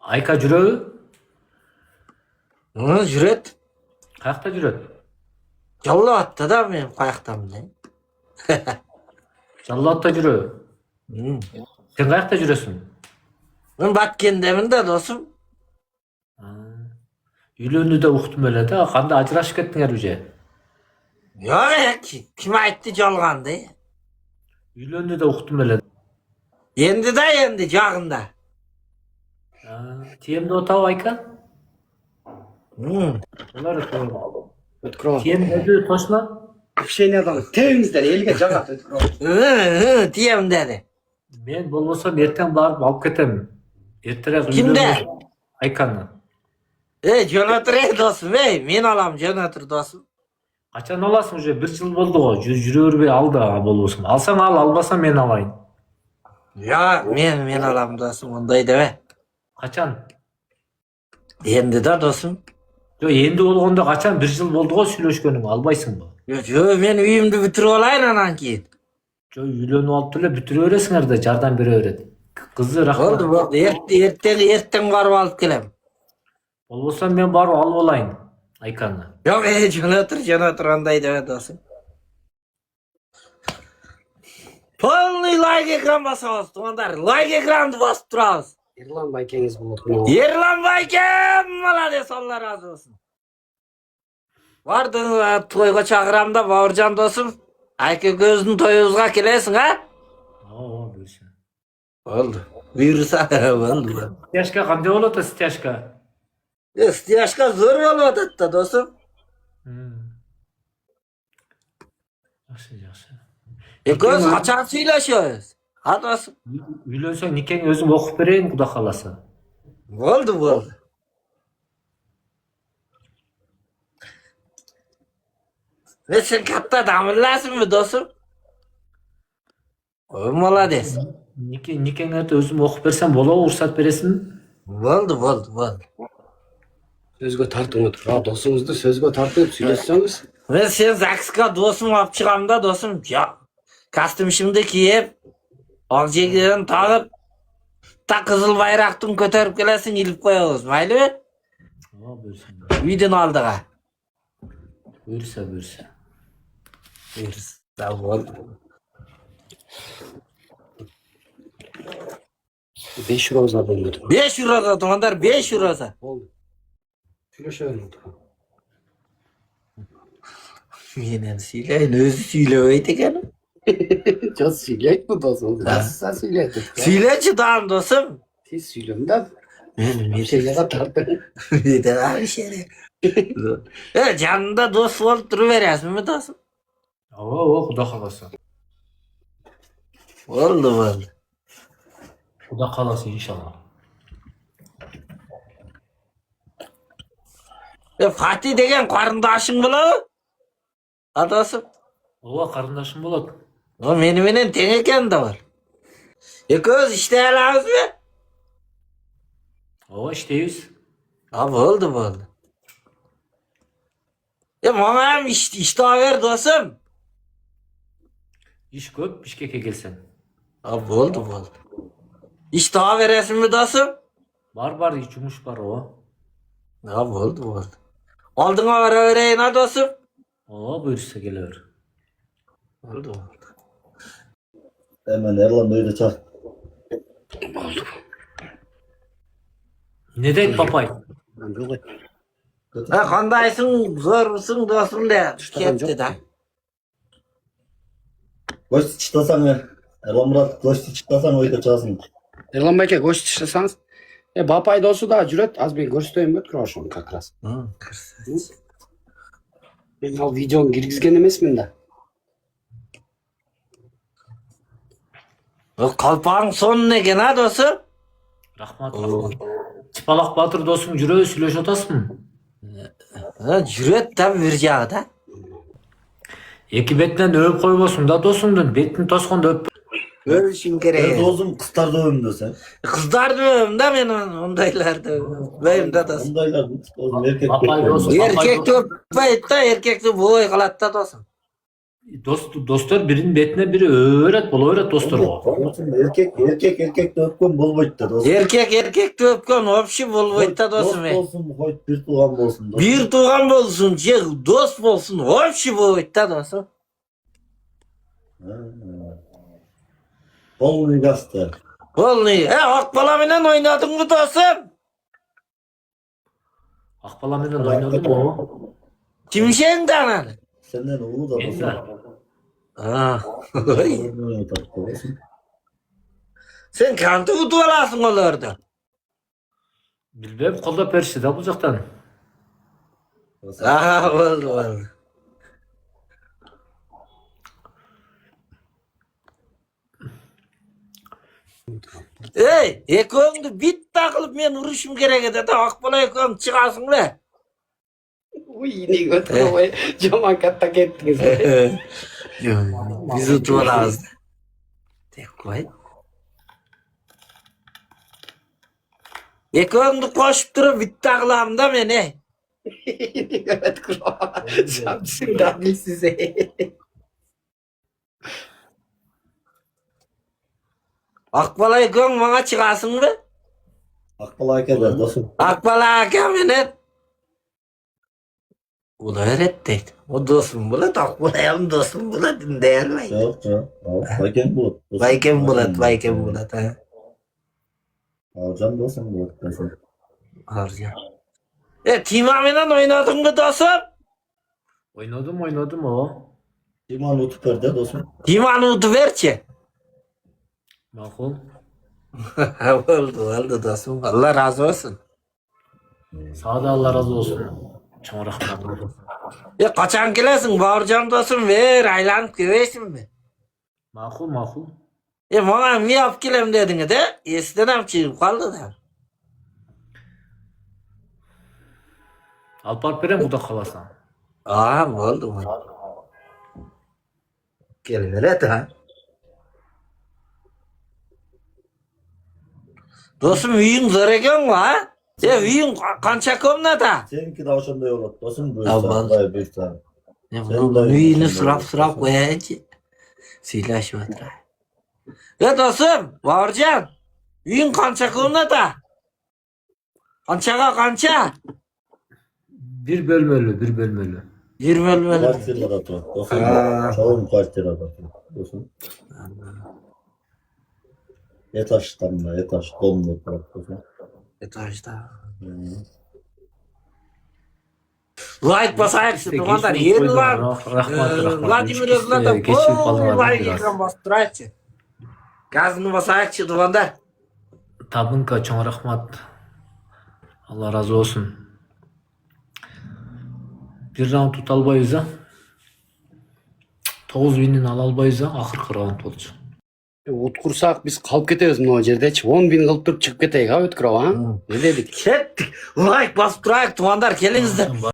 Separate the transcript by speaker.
Speaker 1: Ayka жүрөбү?
Speaker 2: Жүрөт.
Speaker 1: Каякта жүрөт?
Speaker 2: Жалла атты да мен каяктамын.
Speaker 1: Жалал атта жүрөбү? Сен каякта жүрөсүң?
Speaker 2: Мен Баткендемин да досум.
Speaker 1: Үйлөнүүдө уктум эле да, кандай ажырашып кеттиңерби же?
Speaker 2: Yok kim aytты жалганды?
Speaker 1: Үйлөнүүдө уктум эле.
Speaker 2: Endi жагында.
Speaker 1: Тиемде отабы Айка? Олар тиемдеди точно?
Speaker 3: Кішкенеден тегіңізден елге жағат
Speaker 2: Тием dedi.
Speaker 1: Мен болбосо эртең барып алып кетем. Эртерээк
Speaker 2: Кимде?
Speaker 1: Айканы.
Speaker 2: Жөнөтүр досум, мен алам жөнөтүр досум.
Speaker 1: Качан аласың уже? 1 жыл болду го. Жүрө бербей ал да болбосун. Алсаң ал, албасаң мен алайын.
Speaker 2: Ya men alam dosum, onday deme.
Speaker 1: Качан?
Speaker 2: Endi da dosum.
Speaker 1: Жо, энди болгондо качан? 1 жыл болду го сүйлөшкөнүң, албайсыңбы?
Speaker 2: Yo men uyumdu бүтүрүп алайын анан кийин.
Speaker 1: Жо, үйлөнүп алып деле бүтүрө бересиңер да, жардам бере берет. Кызы рахмат.
Speaker 2: Болду, эртең барып алып келем.
Speaker 1: Болбосо мен барып алып алайын Айканы.
Speaker 2: Yok jönötүр onday deme dosum. Полный лайк экран басабыз, туғандар. Лайк экранды басып тұрабыз.
Speaker 3: Ерлан байкеңіз болот.
Speaker 2: Ерлан байкем, молодец, Алла разы болсын. Бардың тойға чакырам да, Бауыржан досым. Айка көздің тойыбызға келесің, а?
Speaker 1: Ооба, буюрса.
Speaker 2: Oldu. Buyursa oldu.
Speaker 1: Стяжка кандай болот да, стяжка?
Speaker 2: Стяжка зор болуп атат да, досым.
Speaker 1: Жакшы, жакшы.
Speaker 2: Көз качан сүйлөшөбүз? А досым?
Speaker 1: Үйлөнсөң никең өзүм окуп берейин, Кудай кааласа.
Speaker 2: Болду. Sen katta damırlasın mı dostum? Молодец.
Speaker 1: Никеңерди өзүм окуп берсем болобу, уруксат бересиңби?
Speaker 2: Болду.
Speaker 3: Сөзгө тартыңыз. Досуңузду сөзгө тартып сүйлөшсөңүз.
Speaker 2: Ben sen Zakska dostum alып çıkam da dostum. Ya, kostümümdü kiyip, alcegiden tağıp, ta kızıl bayraqtın kötörüp gelesin ilip koyabız. Maylı mı?
Speaker 1: Ооба, буюрса.
Speaker 2: Үйден алдыға.
Speaker 1: Буюрса.
Speaker 2: Болду.
Speaker 3: 5 роза болду.
Speaker 2: 5 euroza tuğanlar, 5 euroza.
Speaker 3: Болду. Сүйлөшөбүз.
Speaker 2: Menen söyleyin, özü söyleyeydi gene.
Speaker 3: Жас сүйлөйт бу досуңуз. Жаса сүйлөйт.
Speaker 2: Söyleçi dağım dostum.
Speaker 3: Сиз сүйлөң да.
Speaker 2: Benim bir
Speaker 3: Şeylere tartın.
Speaker 2: Bir de abi şey. Canında dost olup duruveresin mi dostum?
Speaker 1: Ооба, Кудай кааласа.
Speaker 2: Oldu.
Speaker 1: Кудай кааласа, иншалла.
Speaker 2: Fatih degen karındaşın bulu. Ha dostum.
Speaker 1: Ооба, карындашым болот.
Speaker 2: O menen teң eken de var. Köz işte alabız mı?
Speaker 1: Ооба, иштейбиз.
Speaker 2: Ha boldu. Bana hem işte ver dostum.
Speaker 1: Иш көп, Бишкекке келсең.
Speaker 2: Ha boldu. İşte veresin mi dostum?
Speaker 1: Бар, жумуш бар, ооба.
Speaker 2: Ha boldu. Aldığına vara vereyim ha dostum.
Speaker 1: Ооба, буюрса келе бер.
Speaker 2: Oldu.
Speaker 4: Hemen Erlan Bey'i de çağır.
Speaker 1: Не дейт папай?
Speaker 2: Ha kandaysın, zorsun dostum de. Ketti de.
Speaker 4: Koştu çıtlasan ver. Erlan Murat koştu çıtlasan o da çalsın.
Speaker 3: Ерлан байке көз тиштесаңыз. Бапай досу да жүрөт. Аз мен көрсөтөйүн бөт крошон как раз. Мен ал видеону киргизген эмесмин да.
Speaker 2: Kalpağın sonu ne gene ha dostum?
Speaker 1: Рахмат. Чыпалак Батыр досуң жүрөбү, сүйлөшүп атасың?
Speaker 2: Жүрөт tabi bir jağı da.
Speaker 1: Эки бетинен өп койбосуң да досуңдун, бетин тоскондо өп.
Speaker 2: Ölüşün gereği.
Speaker 4: Dozum kıstar dövüm de sen.
Speaker 2: Kızlar dövüm da ben ondaylar dövüm. Benim de dostum.
Speaker 4: Ondaylar dozum erkek
Speaker 1: Papay
Speaker 4: bekliyor.
Speaker 1: dozum.
Speaker 2: Erkek de öpmeyit da erkek de boy kalat da dostum.
Speaker 1: Dostlar birinin betine biri öğret dostlar o.
Speaker 4: Erkek de öpkön bolboyt da dostum.
Speaker 2: Erkek de öpkön opşi bolboyta
Speaker 4: Dost
Speaker 2: dostum.
Speaker 4: olsun, hoyt bir tuğan bolsun.
Speaker 2: Bir tuğan bolsun, dost bolsun, opşi bolboyta dostum.
Speaker 4: Polni gazete.
Speaker 2: Olmuyor. Akbala bilen oynadın mı dostum?
Speaker 1: Akbalamenden oynadı mı o?
Speaker 2: Kimşen danalı?
Speaker 4: Senden oğlu da dostum.
Speaker 1: Ender.
Speaker 2: Ah.
Speaker 4: Polni dostum.
Speaker 2: Sen kantı kutuvalasın olardı.
Speaker 1: Bilmem kolda perşi de bucaktan.
Speaker 2: Aha oldu. Ey, ekoğumdu bit takılıp men uruşum gerek edi. Akbala ekoğum çıkasın be.
Speaker 3: Uy yine götürüyor. Caman katta gittiniz.
Speaker 2: Biz utuvalamız. Tek koy. Ekoğumdu koşup durup bit takılam da meni.
Speaker 3: Yine götürüyor. Samsun da size.
Speaker 2: Akbala ekoğum bana çıkasın be.
Speaker 4: Akbala eder dostum.
Speaker 2: Akbala hakemine. Ula öğretti. O dostum bulat, akbalayam dostum bulat değerli.
Speaker 4: Yok. Bayken bulut.
Speaker 2: Bayken bulat ha.
Speaker 4: Alcan dostum bulut dostum.
Speaker 2: Harca. Timaminen oynadın mı dostum?
Speaker 1: Oynadım o.
Speaker 4: Timan utuperde dostum.
Speaker 2: Timanı utuverçe.
Speaker 1: Makul.
Speaker 2: oldu dostum. Allah razı olsun.
Speaker 1: Sağda Allah razı olsun. Çok rahmet.
Speaker 2: Kaçan gelesin bağırcan dostum ver aylanıp güveysin mi?
Speaker 1: Makul.
Speaker 2: Bana mi yap gelem dedin de eskiden çıkıp kaldı da.
Speaker 1: Alparperen bu da kalasan.
Speaker 2: Oldu mu? Gel ver ha. Dostum üyün zor eken mi ha? Üyün kança komna da.
Speaker 4: Seninki de hoşunda yol dostum. Bu
Speaker 2: Aman.
Speaker 4: yüzden bir tane.
Speaker 2: Bunun üyünü sırap koyayınca. Silah otura. Dostum bağırcan. Üyün kança komna da. Kança.
Speaker 1: Bir bölmeli.
Speaker 2: Bir bölmeli.
Speaker 4: Kvartirler atıyor. Dostum. Çoğun kvartirler atıyor. Dostum. Etaş'tan da etaş. Donlu dostum.
Speaker 2: Etajda. Like basayak şu dumanlar
Speaker 1: geçmiş
Speaker 2: yerin
Speaker 1: koydum.
Speaker 2: var.
Speaker 1: Rahmat.
Speaker 2: Vladimir
Speaker 1: Üç
Speaker 2: Özlem
Speaker 1: kişi
Speaker 2: de
Speaker 1: geçip kalmadı
Speaker 2: like
Speaker 1: biraz.
Speaker 2: ekran bastırayçı. Gazını basayak şu dumanlar.
Speaker 1: Tabınka çok rahmat. Allah razı olsun. Bir round tut albayız ha. 9.000'in albayız ha. Ahırkı round olacak.
Speaker 3: Utkursak biz kalıp ketebiz mı jerde? 10.000 kılıp turup çıkıp keteyik ha ötkürüyor ha? Ne dedik?
Speaker 2: Kettik. Like bastırayık dumanlar geliniz de.